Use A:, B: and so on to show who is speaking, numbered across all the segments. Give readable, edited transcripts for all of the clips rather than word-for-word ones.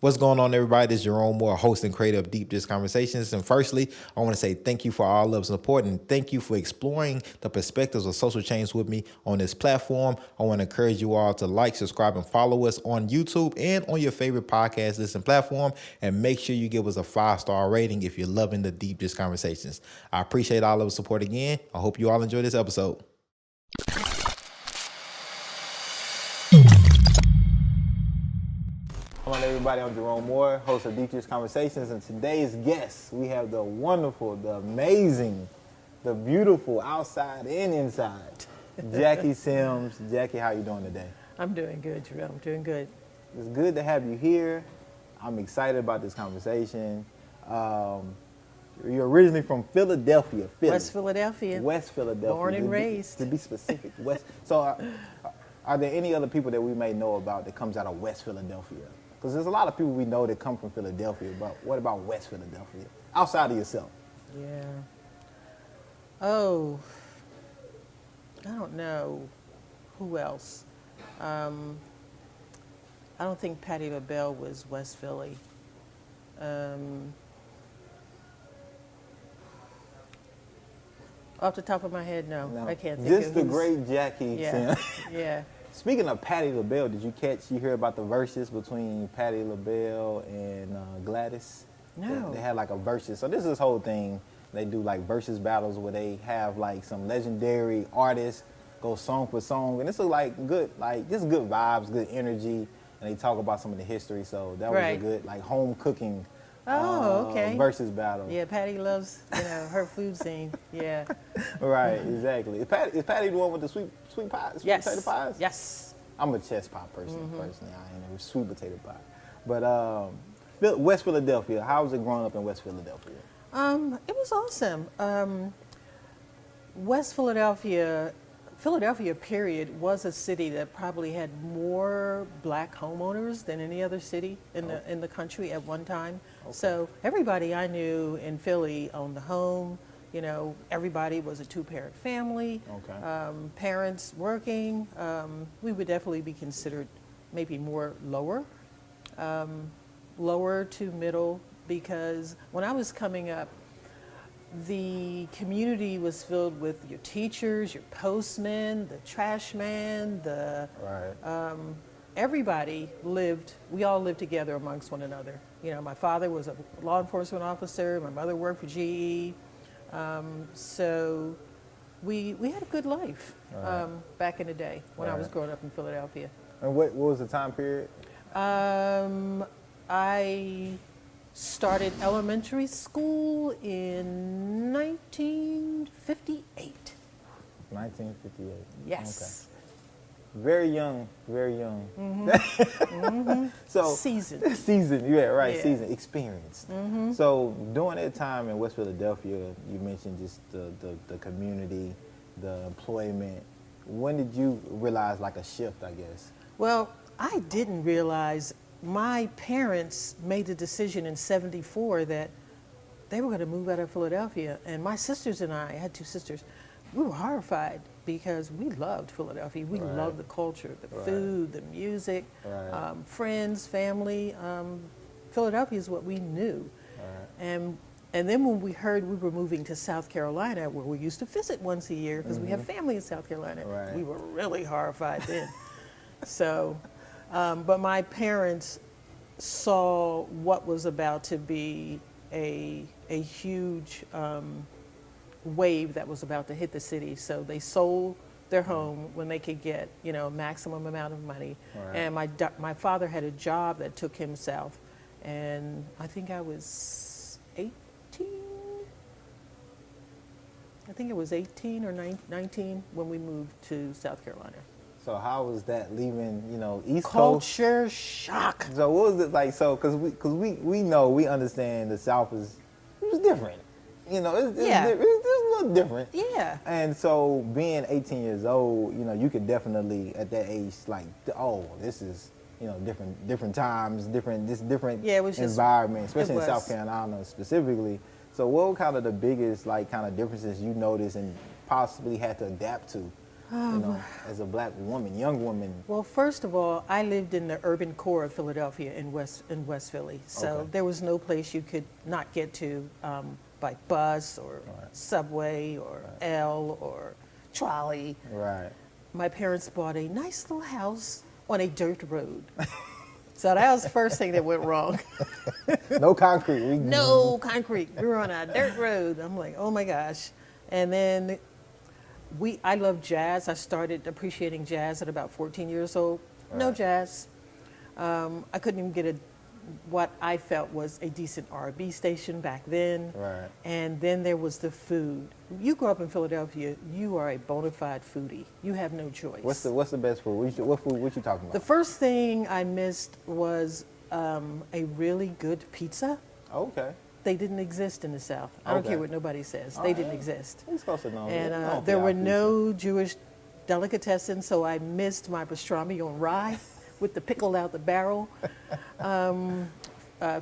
A: What's going on, everybody? This is Jerome Moore, host and creator of Deep Dish Conversations. And firstly, I want to say thank you for all love and support, and thank you for exploring the perspectives of social change with me on this platform. I want to encourage you all to like, subscribe, and follow us on YouTube and on your favorite podcast listen platform. And make sure you give us a 5-star rating if you're loving the Deep Dish Conversations. I appreciate all of the support again. I hope you all enjoy this episode. Hello, everybody. I'm Jerome Moore, host of Deep Dish Conversations, and today's guest, we have the wonderful, the amazing, the beautiful outside and inside, Jackie Sims. Jackie, how you doing today?
B: I'm doing good, Jerome. I'm doing good.
A: It's good to have you here. I'm excited about this conversation. You're originally from Philadelphia, Philly.
B: West Philadelphia.
A: West Philadelphia.
B: Born and raised.
A: To be specific, West. So, are there any other people that we may know about that comes out of West Philadelphia? Because there's a lot of people we know that come from Philadelphia, but what about West Philadelphia? Outside of yourself.
B: Yeah. Oh, I don't know. Who else? I don't think Patti LaBelle was West Philly. Off the top of my head, no. I can't think
A: Just
B: of
A: the
B: who's-
A: great Jackie
B: Yeah,
A: Sims.
B: yeah.
A: Speaking of Patti LaBelle, did you hear about the verses between Patti LaBelle and Gladys?
B: No.
A: They had like a verses. So this whole thing, they do like versus battles where they have like some legendary artists go song for song. And this is like good, like this is good vibes, good energy. And they talk about some of the history. So that was a
B: Right.
A: good like home cooking
B: Okay.
A: versus battle.
B: Yeah, Patty loves, her food scene. Yeah.
A: Right, exactly. Is Patty the one with the sweet pie, sweet
B: Yes.
A: potato pies?
B: Yes.
A: I'm a chest pie person, personally. I ain't a sweet potato pie. But West Philadelphia, how was it growing up in West Philadelphia?
B: It was awesome. West Philadelphia period was a city that probably had more black homeowners than any other city in the country at one time.
A: Okay.
B: So everybody I knew in Philly owned a home. Everybody was a two-parent family.
A: Okay.
B: Parents working. We would definitely be considered maybe more lower to middle, because when I was coming up, the community was filled with your teachers, your postmen, the trash man,
A: Right.
B: we all lived together amongst one another. My father was a law enforcement officer, my mother worked for GE, so we had a good life
A: Right.
B: back in the day when I was
A: Right.
B: growing up in Philadelphia.
A: And what was the time period?
B: I started elementary school in 1958.
A: 1958.
B: Yes.
A: Okay. Very young, very young. So
B: Seasoned.
A: yeah, right,
B: Yeah.
A: seasoned, experienced. So during that time in West Philadelphia, you mentioned just the community, the employment. When did you realize like a shift, I guess?
B: Well, I didn't realize my parents made the decision in '74 that they were going to move out of Philadelphia. And my sisters and I had two sisters, we were horrified because we loved Philadelphia. We
A: Right.
B: loved the culture, the
A: Right.
B: food, the music,
A: Right.
B: friends, family. Philadelphia is what we knew.
A: Right.
B: And then when we heard we were moving to South Carolina, where we used to visit once a year because we have family in South Carolina,
A: Right.
B: we were really horrified then. So, but my parents saw what was about to be a huge wave that was about to hit the city. So they sold their home when they could get, a maximum amount of money.
A: Right.
B: And my father had a job that took him south. And I think I was 18. I think it was 18 or 19 when we moved to South Carolina.
A: So how was that leaving, East Coast?
B: Culture shock.
A: So what was it like? So because we know, we understand the South it was different. It's
B: Yeah.
A: it's a little different.
B: Yeah.
A: And so being 18 years old, you could definitely at that age like, oh, this is different times, different
B: Yeah, it was just-
A: environment, especially in
B: it
A: South
B: was.
A: Carolina specifically. So what were kind of the biggest kind of differences you noticed and possibly had to adapt to as a black woman, young woman?
B: Well, first of all, I lived in the urban core of Philadelphia in West Philly, so
A: Okay.
B: there was no place you could not get to by bus or subway or L or trolley.
A: Right.
B: My parents bought a nice little house on a dirt road. So that was the first thing that went wrong.
A: No concrete.
B: No concrete. We were on a dirt road. I'm like, oh my gosh. And then I love jazz. I started appreciating jazz at about 14 years old. No
A: Right.
B: jazz. I couldn't even get what I felt was a decent R&B station back then.
A: Right.
B: And then there was the food. You grew up in Philadelphia, you are a bona fide foodie. You have no choice.
A: What's the best food? What you talking
B: The
A: about?
B: first thing I missed was a really good pizza.
A: Okay.
B: They didn't exist in the South. I don't
A: Okay.
B: care what nobody says.
A: All
B: They
A: right.
B: didn't exist.
A: It's close to know.
B: And there were no Jewish delicatessen, so I missed my pastrami on rye with the pickle out the barrel.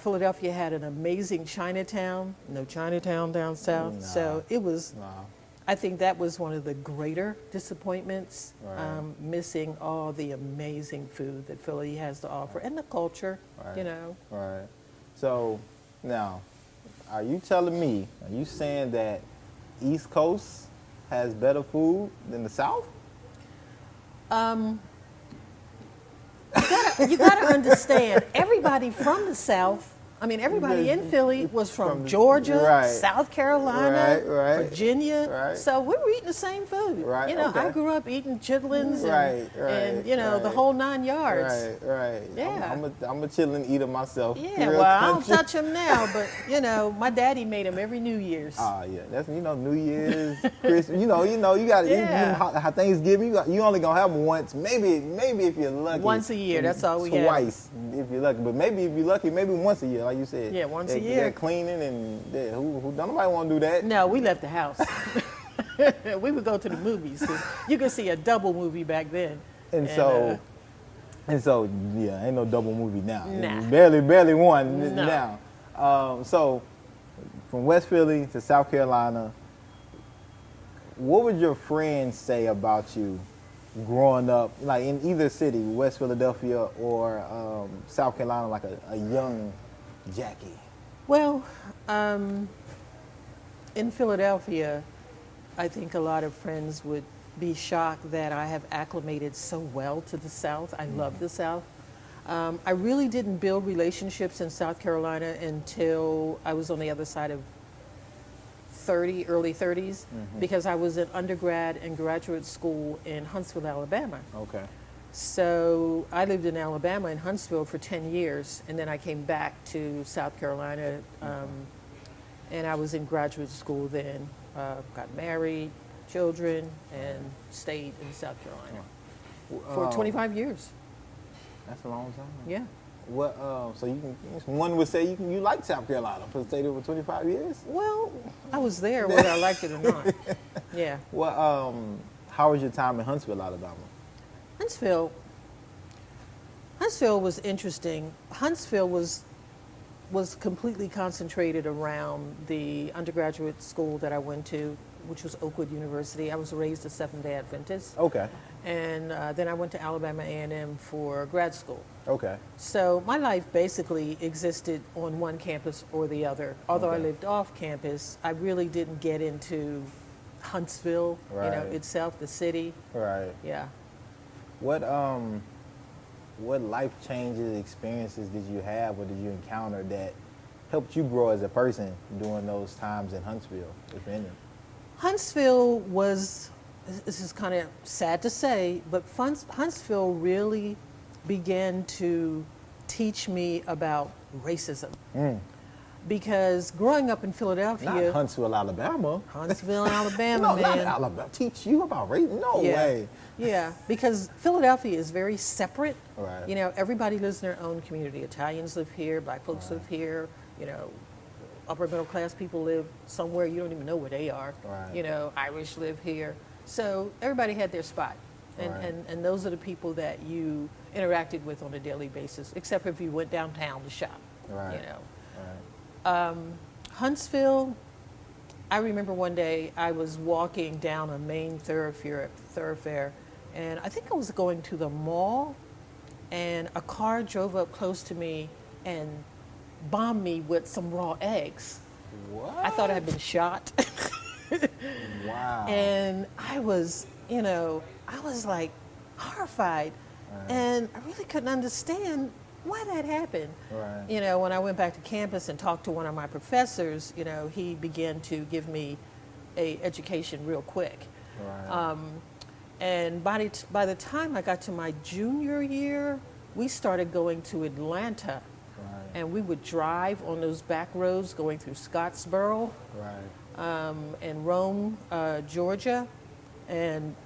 B: Philadelphia had an amazing Chinatown. No Chinatown down south.
A: Nah.
B: So it was,
A: Nah.
B: I think that was one of the greater disappointments,
A: Right.
B: missing all the amazing food that Philly has to offer and the culture,
A: Right.
B: you know.
A: Right. So now, are you telling me? Are you saying that East Coast has better food than the South?
B: You gotta understand, everybody from the South, I mean, everybody in Philly was from Georgia,
A: right.
B: South Carolina,
A: Right.
B: Virginia.
A: Right.
B: So we were eating the same food.
A: Right,
B: You know, I
A: okay.
B: grew up eating chitlins
A: Right,
B: and you know, the
A: right.
B: whole 9 yards.
A: Right.
B: Yeah.
A: I'm a chillin' eater myself.
B: Yeah,
A: Real
B: well, I don't
A: country.
B: touch them now, but you know, my daddy made them every New Year's.
A: Ah, yeah, that's New Year's, Christmas. You got
B: Yeah.
A: how Thanksgiving. You only gonna have them once, maybe if you're lucky.
B: Once a year, that's all we have.
A: Twice, if you're lucky. But maybe if you're lucky, maybe once a year, like you said.
B: Yeah, once a
A: They're
B: year.
A: cleaning and who don't nobody want to do that.
B: No, we left the house. We would go to the movies 'cause you could see a double movie back then.
A: And so, yeah, ain't no double movie now.
B: Nah.
A: Barely one
B: No.
A: now. So, from West Philly to South Carolina, what would your friends say about you growing up, like in either city, West Philadelphia or South Carolina, like a young Jackie?
B: Well, in Philadelphia, I think a lot of friends would be shocked that I have acclimated so well to the South. I love the South. I really didn't build relationships in South Carolina until I was on the other side of early 30s, because I was in undergrad and graduate school in Huntsville, Alabama.
A: Okay.
B: So I lived in Alabama in Huntsville for 10 years, and then I came back to South Carolina, and I was in graduate school then, got married, children, and stayed in South Carolina for 25 years.
A: That's a long time.
B: Yeah.
A: What? So one would say you like South Carolina for stayed there for 25 years.
B: Well, I was there whether I liked it or not. Yeah.
A: Well, how was your time in Huntsville, Alabama?
B: Huntsville was interesting. Huntsville was completely concentrated around the undergraduate school that I went to, which was Oakwood University. I was raised a Seventh-day Adventist.
A: Okay.
B: And then I went to Alabama A&M for grad school.
A: Okay.
B: So my life basically existed on one campus or the other. Although I
A: Okay.
B: lived off campus, I really didn't get into Huntsville,
A: Right.
B: itself, the city.
A: Right.
B: Yeah.
A: What life changes, experiences did you have or did you encounter that helped you grow as a person during those times in Huntsville, if any?
B: Huntsville was, this is kind of sad to say, but Huntsville really began to teach me about racism. Because growing up in Philadelphia,
A: Not Huntsville, Alabama.
B: Huntsville, Alabama,
A: No,
B: man.
A: not Alabama. Teach you about race? No
B: Yeah.
A: way.
B: Yeah, because Philadelphia is very separate.
A: Right.
B: Everybody lives in their own community. Italians live here, black folks live here, upper middle class people live somewhere you don't even know where they are.
A: Right.
B: Irish live here. So everybody had their spot. And,
A: Right.
B: and those are the people that you interacted with on a daily basis, except if you went downtown to shop.
A: Right.
B: Huntsville, I remember one day I was walking down a main thoroughfare, and I think I was going to the mall, and a car drove up close to me and bombed me with some raw eggs.
A: What?
B: I thought I had been shot.
A: Wow.
B: And I was, I was like horrified.
A: Right.
B: And I really couldn't understand why that happened.
A: Right.
B: When I went back to campus and talked to one of my professors, he began to give me a education real quick.
A: Right.
B: And by the time I got to my junior year, we started going to Atlanta.
A: Right.
B: And we would drive on those back roads going through Scottsboro.
A: Right.
B: And Rome, Georgia. And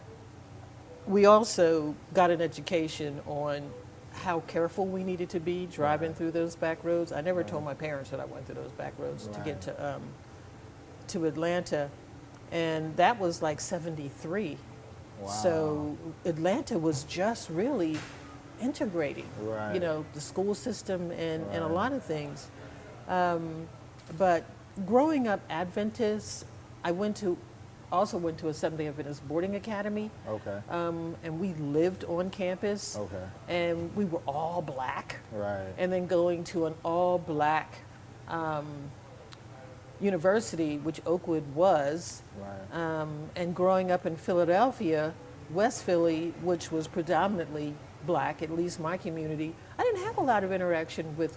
B: we also got an education on how careful we needed to be driving
A: Right.
B: through those back roads. I never told my parents that I went through those back roads to get to Atlanta. And that was like 73.
A: Wow.
B: So Atlanta was just really integrating,
A: Right.
B: The school system and a
A: Right.
B: lot of things. But growing up Adventist, I also went to a Seventh-day Adventist boarding academy.
A: Okay.
B: And we lived on campus.
A: Okay.
B: And we were all black.
A: Right.
B: And then going to an all black university, which Oakwood was.
A: Right.
B: And growing up in Philadelphia, West Philly, which was predominantly black, at least my community, I didn't have a lot of interaction with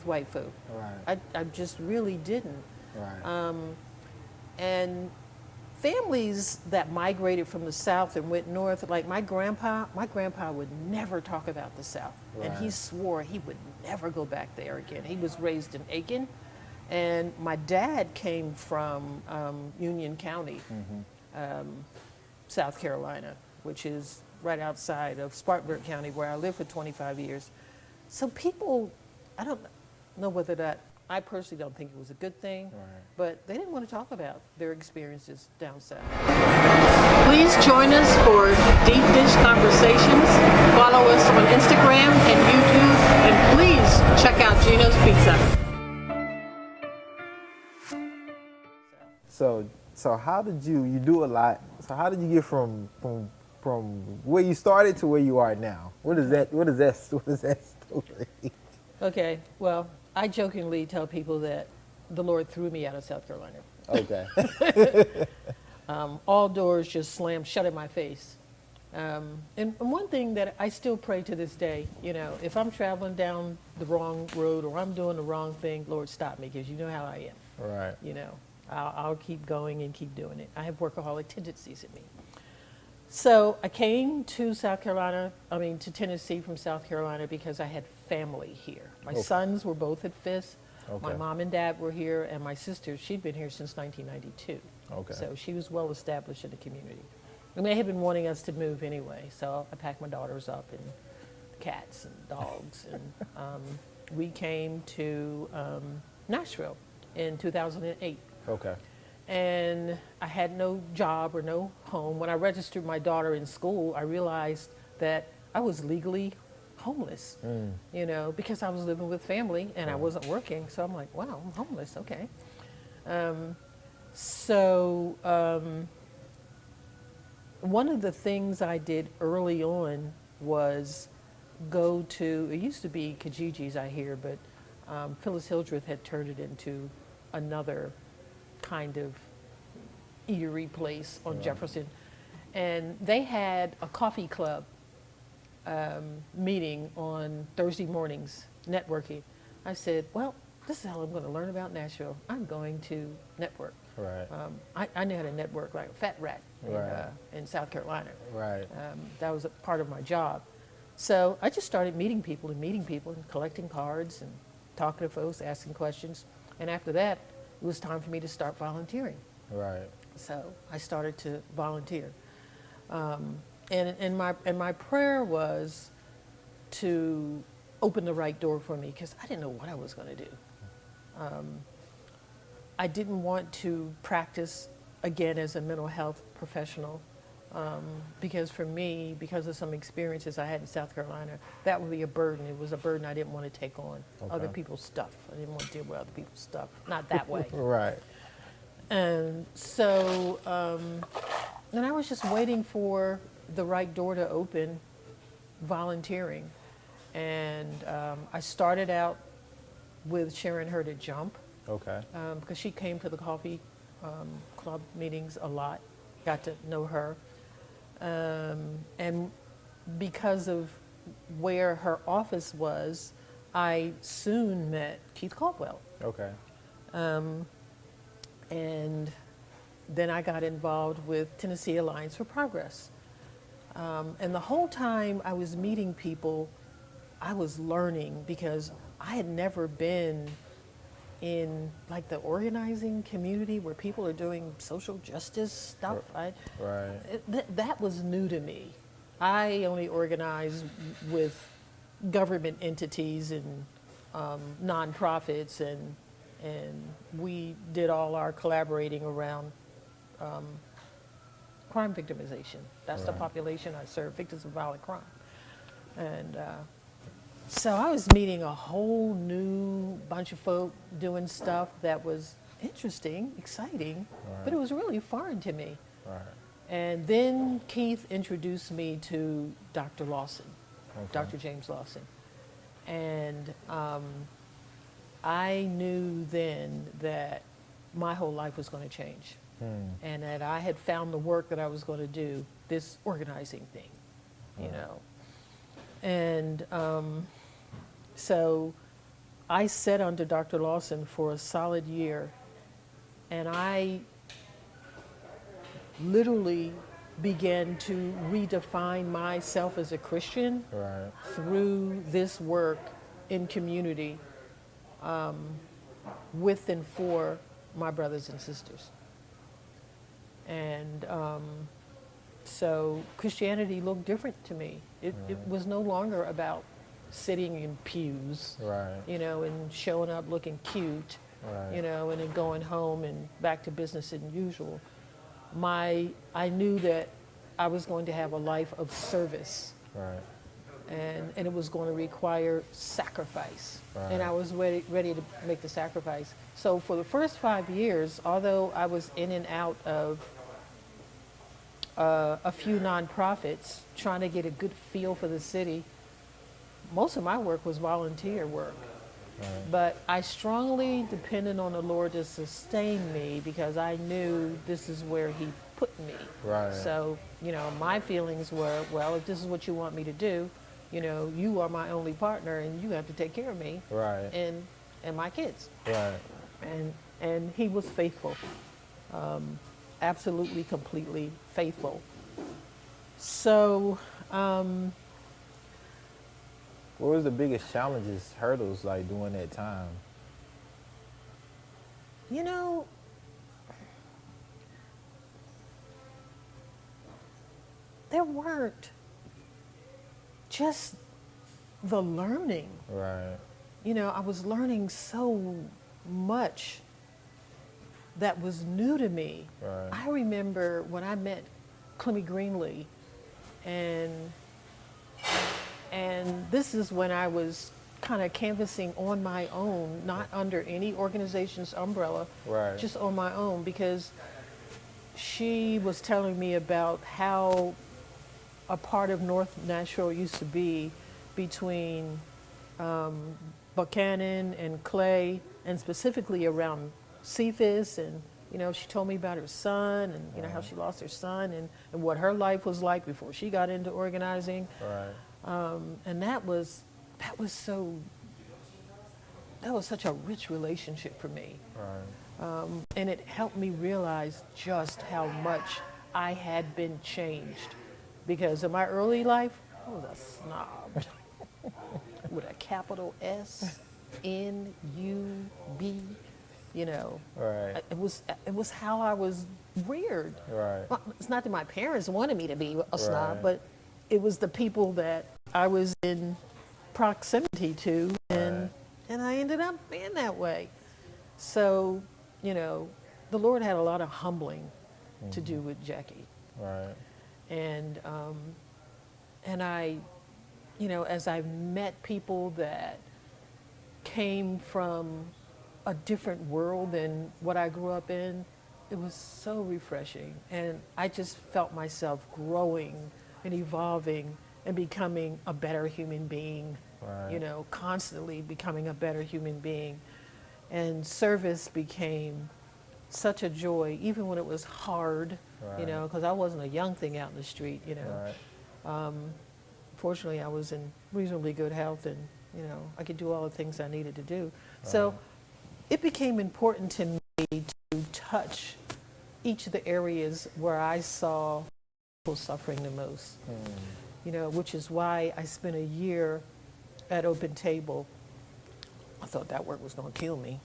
B: white folk.
A: Right.
B: I just really didn't.
A: Right.
B: And families that migrated from the South and went north, like my grandpa would never talk about the South. And he
A: Right.
B: swore he would never go back there again. He was raised in Aiken. And my dad came from Union County, South Carolina, which is right outside of Spartanburg County, where I lived for 25 years. So people, I don't know whether that, I personally don't think it was a good thing,
A: Right.
B: but they didn't want to talk about their experiences down south. Please join us for Deep Dish Conversations. Follow us on Instagram and YouTube, and please check out Gino's Pizza.
A: So how did you do a lot? So how did you get from where you started to where you are now? What is that story?
B: Okay, well, I jokingly tell people that the Lord threw me out of South Carolina.
A: Okay.
B: All doors just slammed shut in my face. And one thing that I still pray to this day, if I'm traveling down the wrong road or I'm doing the wrong thing, Lord, stop me, because you know how I am.
A: Right.
B: I'll keep going and keep doing it. I have workaholic tendencies in me. So I came to to Tennessee from South Carolina because I had family here. My sons were both at Fisk.
A: Okay.
B: My mom and dad were here, and my sister, she'd been here since 1992.
A: Okay.
B: So she was well established in the community. And they had been wanting us to move anyway, so I packed my daughters up and cats and dogs. And we came to Nashville in 2008.
A: Okay.
B: And I had no job or no home. When I registered my daughter in school, I realized that I was legally homeless, because I was living with family and I wasn't working. So I'm like, wow, I'm homeless, okay. One of the things I did early on was go to, it used to be Kijiji's, I hear, but Phyllis Hildreth had turned it into another kind of eatery place on Jefferson. And they had a coffee club meeting on Thursday mornings, networking. I said, well, this is how I'm going to learn about Nashville. I'm going to network.
A: Right.
B: I knew how to network like a fat rat in South Carolina.
A: Right.
B: That was a part of my job. So I just started meeting people and collecting cards and talking to folks, asking questions. And after that, it was time for me to start volunteering.
A: Right.
B: So I started to volunteer. And my prayer was to open the right door for me, because I didn't know what I was going to do. I didn't want to practice again as a mental health professional, because for me, because of some experiences I had in South Carolina, that would be a burden. It was a burden I didn't want to take on, other people's stuff. I didn't want to deal with other people's stuff, not that way.
A: Right.
B: And so, and I was just waiting for the right door to open, volunteering. And I started out with sharing her to jump
A: Okay.
B: because she came to the coffee club meetings a lot, got to know her. And because of where her office was, I soon met Keith Caldwell.
A: Okay.
B: And then I got involved with Tennessee Alliance for Progress. And the whole time I was meeting people, I was learning because I had never been in like the organizing community where people are doing social justice stuff.
A: Right.
B: That was new to me. I only organized with government entities and nonprofits, and we did all our collaborating around crime victimization. That's the
A: Right.
B: population I serve, victims of violent crime. And so I was meeting a whole new bunch of folk doing stuff that was interesting, exciting, but it was really foreign to me.
A: Right.
B: And then Keith introduced me to Dr. Lawson,
A: Okay.
B: Dr. James Lawson. And I knew then that my whole life was going to change. And that I had found the work that I was going to do, this organizing thing, you know. And so I sat under Dr. Lawson for a solid year, and I literally began to redefine myself as a Christian
A: Right.
B: through this work in community with and for my brothers and sisters. And so Christianity looked different to me. It was no longer about sitting in pews,
A: Right.
B: you know, and showing up looking cute,
A: Right.
B: you know, and then going home and back to business as usual. I knew that I was going to have a life of service,
A: Right.
B: and it was going to require sacrifice. And I
A: Right.
B: was ready to make the sacrifice. So for the first 5 years, although I was in and out of a few nonprofits trying to get a good feel for the city, most of my work was volunteer work.
A: Right.
B: But I strongly depended on the Lord to sustain me because I knew this is where He put me.
A: Right.
B: So, you know, my feelings were, well, if this is what you want me to do, you know, you are my only partner and you have to take care of me
A: Right.
B: and my kids.
A: Right.
B: And He was faithful, absolutely, completely faithful. So,
A: What was the biggest challenges, hurdles like during that time?
B: you know, there weren't just the learning.
A: Right.
B: You know, I was learning so much that was new to me.
A: Right.
B: I remember when I met Clemmy Greenlee, and this is when I was kind of canvassing on my own, not under any organization's umbrella,
A: Right.
B: just on my own, because she was telling me about how a part of North Nashville used to be between Buchanan and Clay, and specifically around Cephas. And you know, she told me about her son, and you know how she lost her son, and what her life was like before she got into organizing.
A: Right.
B: And that was such a rich relationship for me.
A: Right.
B: And it helped me realize just how much I had been changed. Because in my early life, I was a snob with a capital S-N-U-B, you know.
A: Right.
B: It was how I was reared.
A: Right.
B: Well, it's not that my parents wanted me to be a snob,
A: Right.
B: but it was the people that I was in proximity to, and I ended up being that way. So, you know, the Lord had a lot of humbling to do with Jackie.
A: Right.
B: And I, you know, as I met people that came from a different world than what I grew up in, it was so refreshing. And I just felt myself growing and evolving and becoming a better human being,
A: Right.
B: you know, constantly becoming a better human being. And service became such a joy, even when it was hard, you
A: Right.
B: know, because I wasn't a young thing out in the street, you know.
A: Right.
B: Fortunately, I was in reasonably good health and, you know, I could do all the things I needed to do. So it became important to me to touch each of the areas where I saw people suffering the most, you know, which is why I spent a year at Open Table. I thought that work was going to kill me.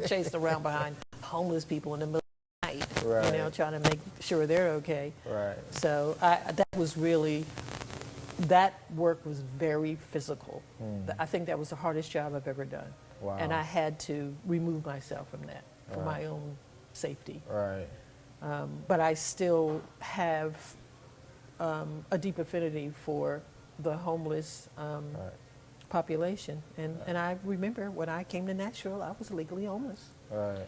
B: Chased around behind homeless people in the middle of the night,
A: Right.
B: you know, trying to make sure they're okay.
A: Right.
B: So that was really, that work was very physical. I think that was the hardest job I've ever done.
A: Wow.
B: And I had to remove myself from that for
A: Right.
B: my own safety.
A: Right.
B: But I still have a deep affinity for the homeless
A: Right.
B: population. And I remember when I came to Nashville, I was legally homeless.
A: Right.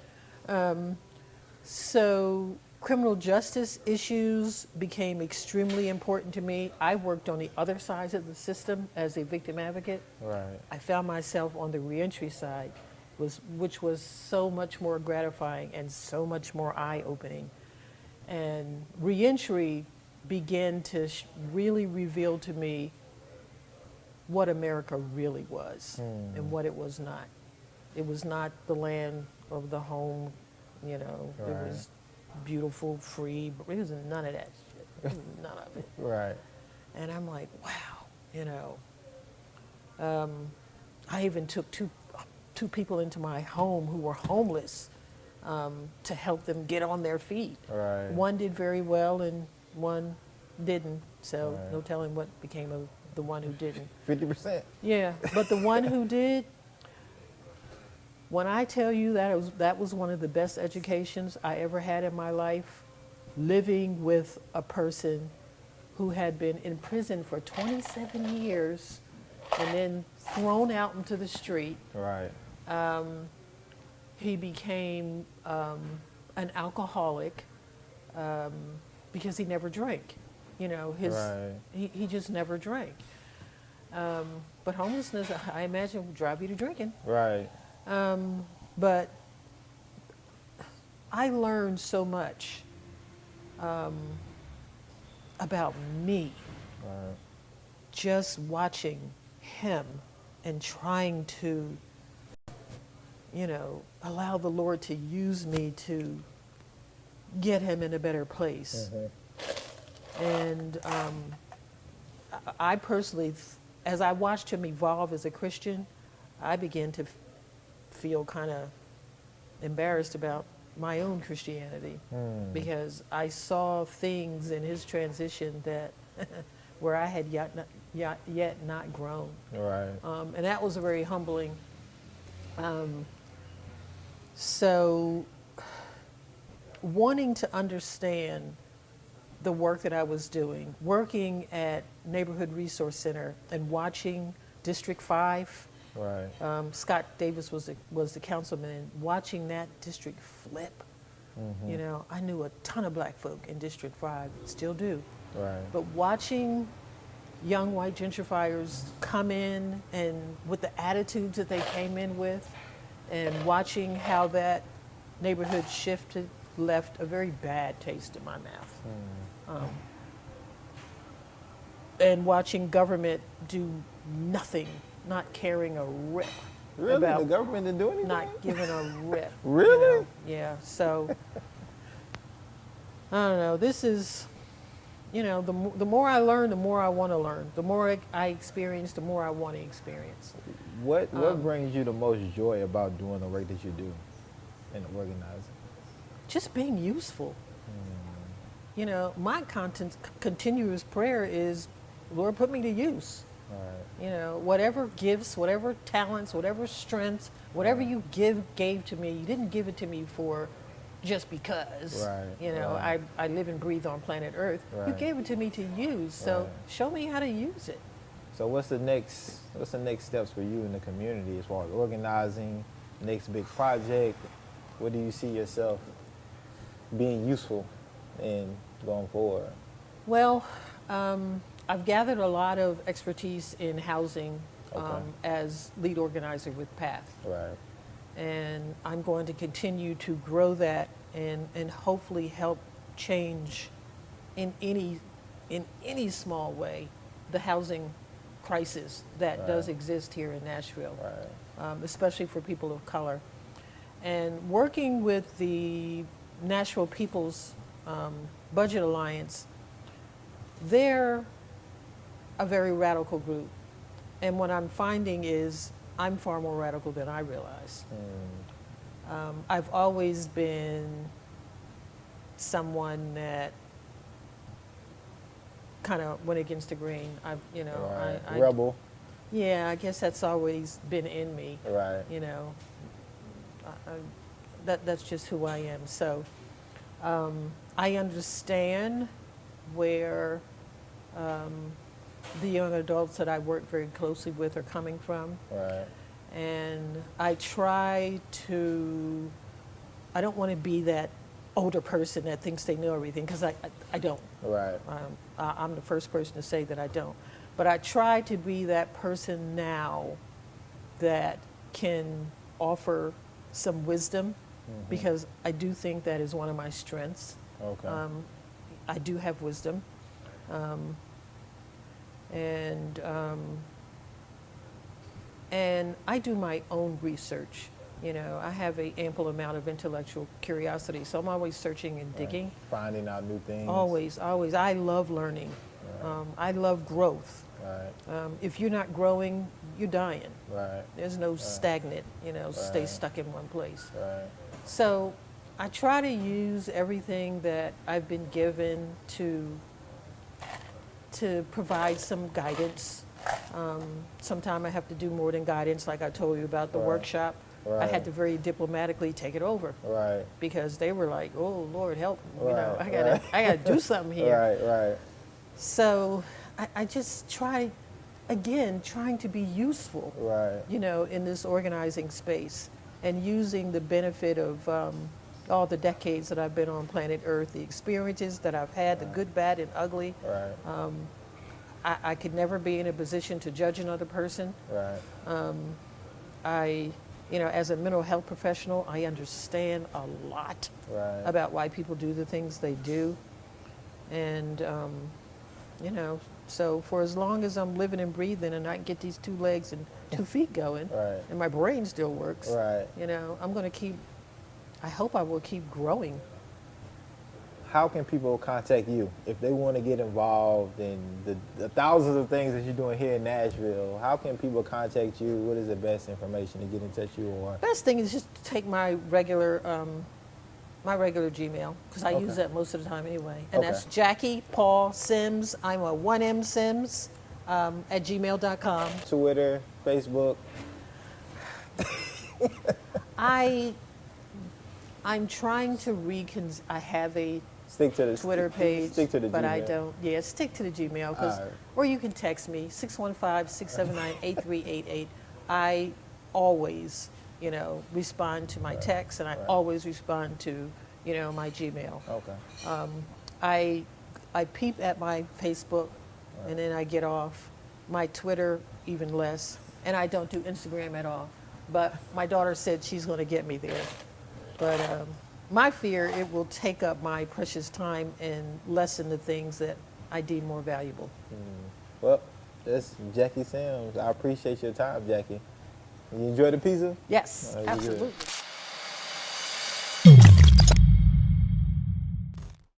B: So criminal justice issues became extremely important to me. I worked on the other sides of the system as a victim advocate.
A: Right.
B: I found myself on the reentry side, which was so much more gratifying and so much more eye-opening. And reentry began to really reveal to me what America really was and what it was not. It was not the land of the home, you know,
A: Right.
B: it was beautiful, free, but it was none of that shit. It was none of it.
A: Right.
B: And I'm like, wow, you know. I even took two people into my home who were homeless to help them get on their feet.
A: Right.
B: One did very well and one didn't. So
A: Right.
B: no telling what became of the one who didn't.
A: 50%.
B: Yeah, but the one who did, when I tell you that was one of the best educations I ever had in my life, living with a person who had been in prison for 27 years and then thrown out into the street.
A: Right.
B: He became an alcoholic because he never drank. You know,
A: Right.
B: he just never drank. But homelessness, I imagine, will drive you to drinking.
A: Right.
B: But I learned so much about me
A: Right.
B: just watching him and trying to, you know, allow the Lord to use me to get him in a better place. And I personally, as I watched him evolve as a Christian, I began to feel kind of embarrassed about my own Christianity because I saw things in his transition that where I had yet not grown.
A: Right.
B: And that was very humbling. So wanting to understand the work that I was doing, working at Neighborhood Resource Center and watching District 5,
A: Right.
B: Scott Davis was the councilman, and watching that district flip. You know, I knew a ton of black folk in District 5, still do.
A: Right.
B: But watching young white gentrifiers come in and with the attitudes that they came in with, and watching how that neighborhood shifted left a very bad taste in my mouth. And watching government do nothing, not caring a rip
A: Really?
B: about
A: The government didn't do anything?
B: not giving a rip.
A: Really?
B: You know? Yeah. So I don't know. This is, you know, the more I learn, the more I want to learn. The more I experience, the more I want to experience.
A: What brings you the most joy about doing the work that you do in organizing?
B: Just being useful. You know, my continuous prayer is, Lord, put me to use.
A: Right.
B: You know, whatever gifts, whatever talents, whatever strengths, whatever you gave to me, you didn't give it to me for just because.
A: Right,
B: You know,
A: right.
B: I live and breathe on planet Earth. You
A: Right.
B: gave it to me to use. So
A: Right.
B: show me how to use it.
A: So what's the next steps for you in the community as far as organizing, next big project? What do you see yourself being useful and going forward?
B: Well, I've gathered a lot of expertise in housing as lead organizer with PATH.
A: Right.
B: And I'm going to continue to grow that and hopefully help change in any small way the housing crisis that does exist here in Nashville, especially for people of color. And working with the Nashville People's Budget Alliance, they're a very radical group. And what I'm finding is I'm far more radical than I realized. I've always been someone that kind of went against the grain. I
A: Rebel.
B: Yeah, I guess that's always been in me.
A: Right.
B: You know, that's just who I am. So I understand where the young adults that I work very closely with are coming from.
A: Right.
B: And I try to, I don't want to be that older person that thinks they know everything, because I don't.
A: Right.
B: I'm the first person to say that I don't. But I try to be that person now that can offer some wisdom, because I do think that is one of my strengths.
A: Okay.
B: I do have wisdom. And I do my own research. You know, I have an ample amount of intellectual curiosity, so I'm always searching and digging.
A: Finding out new things.
B: Always, always. I love learning. I love growth.
A: Right.
B: If you're not growing, you're dying.
A: Right.
B: There's no stagnant, stay stuck in one place.
A: Right.
B: So I try to use everything that I've been given to provide some guidance. Sometimes I have to do more than guidance, like I told you about the workshop. I had to very diplomatically take it over.
A: Right.
B: Because they were like, "Oh Lord, help!
A: Right.
B: I gotta do something here."
A: Right.
B: So I just trying to be useful.
A: Right.
B: In this organizing space, and using the benefit of all the decades that I've been on planet Earth, the experiences that I've had, the good, bad, and ugly.
A: Right.
B: I could never be in a position to judge another person.
A: Right.
B: As a mental health professional, I understand a lot about why people do the things they do. And, so for as long as I'm living and breathing and I can get these 2 legs and 2 feet going, and my brain still works, I'm going to I hope I will keep growing.
A: How can people contact you if they want to get involved in the thousands of things that you're doing here in Nashville? How can people contact you? What is the best information to get in touch with you? Or
B: best thing is just to take my regular Gmail, because I use that most of the time anyway. And that's Jackie Paul Sims. I'm a 1M Sims at gmail.com.
A: Twitter, Facebook.
B: I'm trying to I have a
A: Stick to the
B: Twitter page,
A: stick to the
B: but
A: Gmail.
B: I don't. Yeah, stick to the Gmail, or you can text me 615-679-8388. I always, respond to my texts, and I always respond to, my Gmail.
A: Okay.
B: I peep at my Facebook, and then I get off. My Twitter, even less, and I don't do Instagram at all. But my daughter said she's going to get me there. But my fear, it will take up my precious time and lessen the things that I deem more valuable.
A: Well, that's Jackie Sims. I appreciate your time, Jackie. You enjoy the pizza?
B: Yes,
A: Good.
B: absolutely.